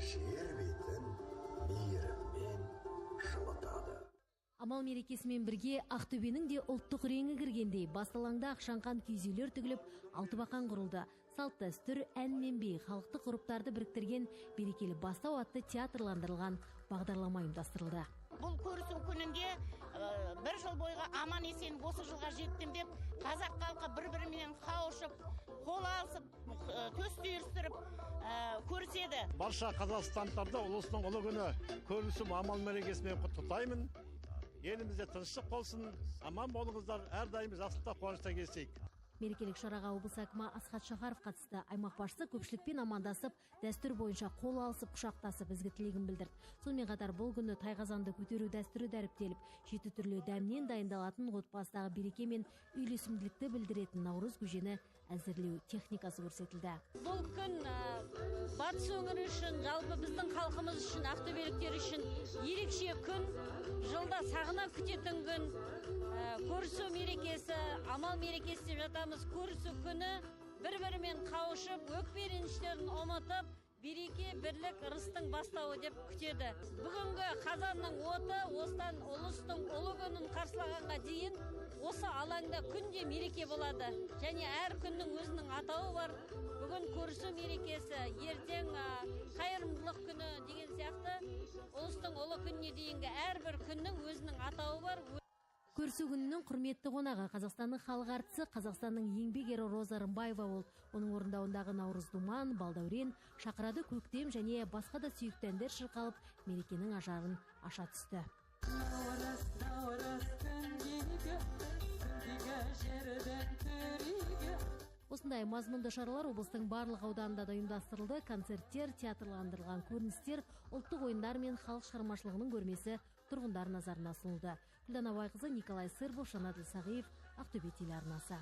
жер бетін мейіріммен жылытады. Амал мерекесімен бірге Ақтөбенің де ұлттық реңі кіргендей, басталаңда ақшаңқан киіз үйлер тігіліп, алтыбақан құрылды. Салт дәстүр, ән мен би, халықтық ғұрыптарды біріктірген берекелі бастау атты театрландырылған бағдарлама ұйымдастырылды. Бұл көрісу күнінде бір жыл бойға аман есен осы жылға жеттім деп, қазақ халқы бір-бірімен қауышып, қол алысып, төс түйістіріп көріседі. Барша қазақстандықтарды ұлыстың ұлы күні көрісу амал мерекесімен құттықтаймын. Елімізде тыныштық болсын, аман болыңыздар, әрдайым жақсылықта қуанышта кездесейік. Мерекелік шараға облыс әкімі Асхат Шахаров қатысты. Аймақ басшысы көпшілікпен амандасып, дәстүр бойынша қол алысып, құшақтасып, ізгі тілегін білдірді. Сонымен қатар бұл күні тайқазанды көтеру дәстүрі дәріптеліп, 7 түрлі дәмнен дайындалатын отбасыдағы береке мен үйлесімділікті білдіретін наурыз көжені әзірлеу техникасы көрсетілді. Бұл күн батыс өңірі үшін, жалпы біздің халқымыз үшін, ақтөбеліктер үшін ерекше күн, жылда сағына күтетін күн. Көрісу мерекесі, амал мерекесі деп жатамыз. Көрісу күні бір-бірімен қауышып, өкпе-реніштерін ұмытып, береке, бірлік, ырыстың бастауы деп күтеді. Бүгінгі қазанның оты, осыдан ұлыстың ұлы күнін қарсылағанға дейін осы алаңда күнде мереке болады. Және әр күннің өзінің атауы бар. Бүгін көрісу мерекесі, ертең қайырымдылық күні деген сияқты ұлыстың ұлы күніне дейінгі әрбір күннің өзінің атауы бар. Көрісу күнінің құрметті қонағы Қазақстанның халық әртісі, Қазақстанның еңбек ері Роза Рымбаева ол. Оның орындауындағы Наурыз думан, балдәурен, шақырады көктем және басқа да сүйікті әндер шырқалып, мерекенің ажарын аша түсті. Осындай мазмұнды шаралар облыстың барлық ауданында да ұйымдастырылды. Концерттер, театрландырылған көріністер, ұлттық ойындар мен халық шығармашылығының көрмесі тұрғындар назарына ұсынылды. Күлдана Байқызы, Николай Сырбов, Жанат Исағиев, Ақтөбе телеарнасы.